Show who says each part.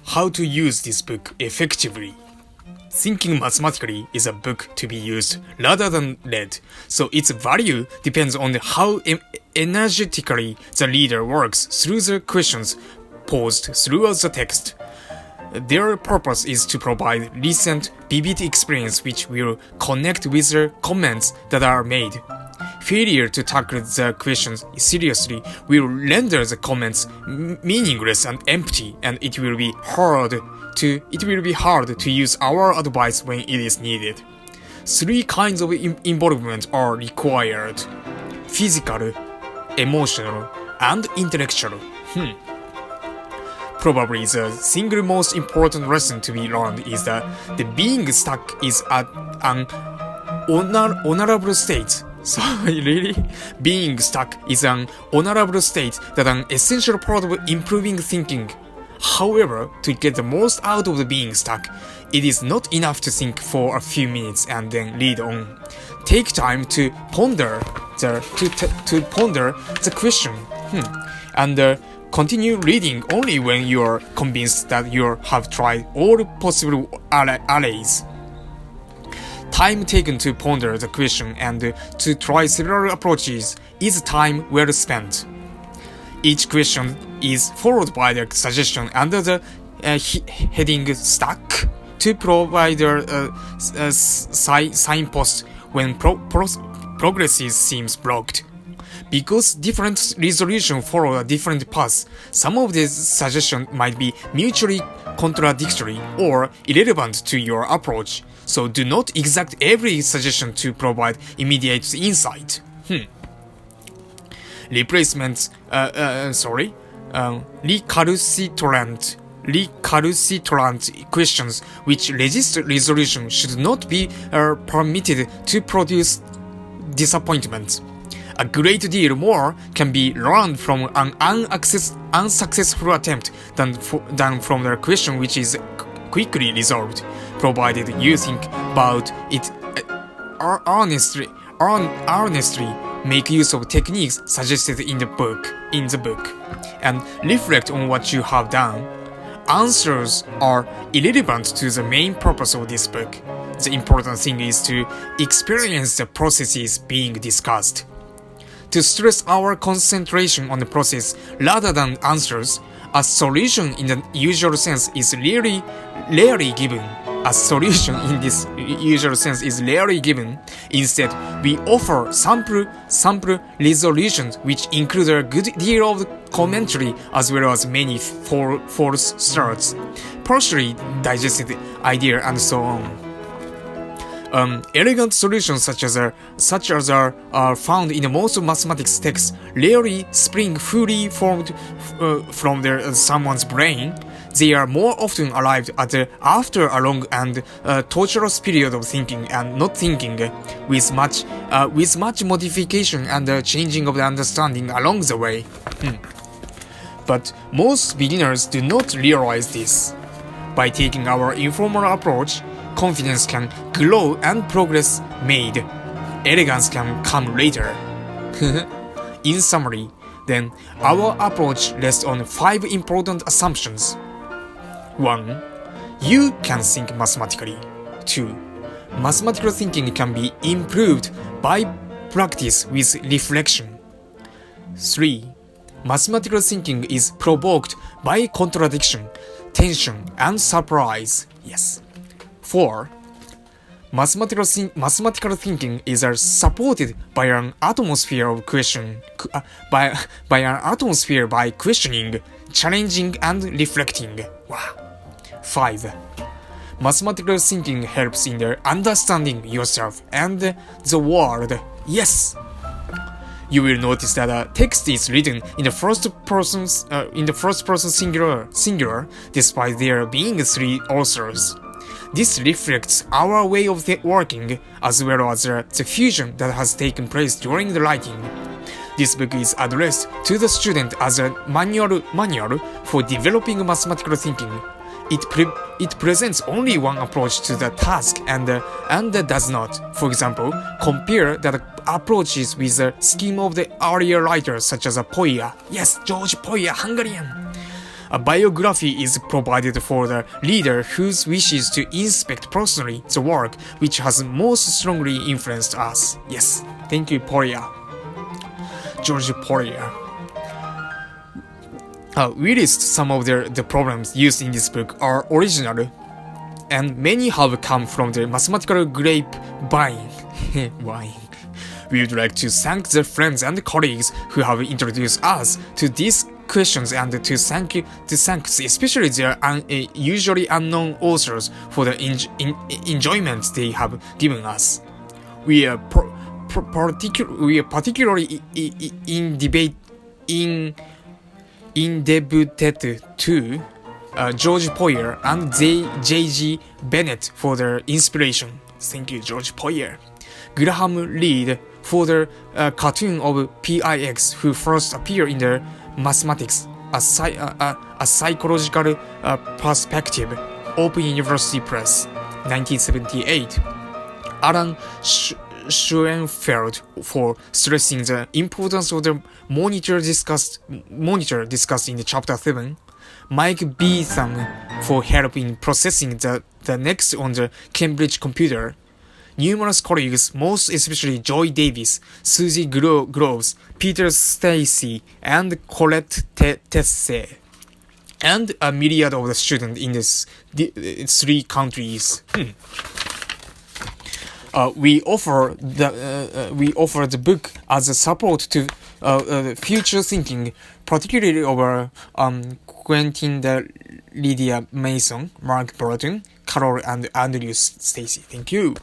Speaker 1: How to use this book effectively. Thinking Mathematically is a book to be used rather than read, so its value depends on how energetically the reader works through the questions posed throughout the text. Their purpose is to provide recent, vivid experience which will connect with the comments that are made. Failure to tackle the questions seriously will render the comments meaningless and empty, and it will be hard to use our advice when it is needed. Three kinds of involvement are required: physical, emotional, and intellectual. Probably the single most important lesson to be learned is that the being stuck is at an honorable state. So really, being stuck is an honorable state that an essential part of improving thinking. However, to get the most out of the being stuck, it is not enough to think for a few minutes and then read on. Take time to ponder the question, and continue reading only when you are convinced that you have tried all possible arrays. Time taken to ponder the question and to try several approaches is time well spent. Each question is followed by the suggestion under the heading "Stuck" to provide a signpost when progress seems blocked. Because different resolutions follow a different path, some of these suggestions might be mutually contradictory or irrelevant to your approach, so do not exact every suggestion to provide immediate insight. Recalcitrant questions which resist resolution should not be permitted to produce disappointment. A great deal more can be learned from an unsuccessful attempt than from a question which is quickly resolved, provided you think about it earnestly, make use of techniques suggested in the book, and reflect on what you have done. Answers are irrelevant to the main purpose of this book. The important thing is to experience the processes being discussed. To stress our concentration on the process rather than answers, a solution in the usual sense is rarely given. Instead, we offer sample resolutions which include a good deal of commentary as well as many false starts, partially digested idea, and so on. Elegant solutions such as are found in most mathematics texts rarely spring fully formed from someone's brain. They are more often arrived at after a long and torturous period of thinking and not thinking, with much modification and changing of the understanding along the way. But most beginners do not realize this. By taking our informal approach, confidence can grow and progress made. Elegance can come later. In summary, then, our approach rests on 5 important assumptions. 1. You can think mathematically. 2. Mathematical thinking can be improved by practice with reflection. 3. Mathematical thinking is provoked by contradiction, tension, and surprise. Yes. 4. Mathematical thinking is supported by an atmosphere of by questioning, challenging, and reflecting. Wow. 5. Mathematical thinking helps in understanding yourself and the world. Yes. You will notice that a text is written in the first person singular, despite there being 3 authors. This reflects our way of working, as well as the fusion that has taken place during the writing. This book is addressed to the student as a manual for developing mathematical thinking. It presents only one approach to the task and does not, for example, compare the approaches with the scheme of the earlier writers such as Poya. Yes, George Poya, Hungarian. A biography is provided for the reader who wishes to inspect personally the work which has most strongly influenced us. Yes, thank you, Poirier. George Poirier. We list some of the problems used in this book are original, and many have come from the mathematical grapevine. Wine. We would like to thank the friends and colleagues who have introduced us to these questions, and to thank especially their usually unknown authors for the enjoyment they have given us. We are particularly indebted to George Poirier and J.G. Bennett for their inspiration. Thank you, George Poirier. Graham Reed for the cartoon of P.I.X. who first appeared in the Mathematics, a psychological perspective, Open University Press, 1978. Alan Schoenfeld for stressing the importance of the monitor discussed in the chapter 7. Mike Beetham for help in processing the next on the Cambridge computer. Numerous colleagues, most especially Joy Davis, Susie Groves, Peter Stacy, and Colette Tesse, and a myriad of the students in these 3 countries. We offer the book as a support to future thinking, particularly over Quentin Lydia Mason, Mark Burton, Carol, and Andrew Stacy. Thank you.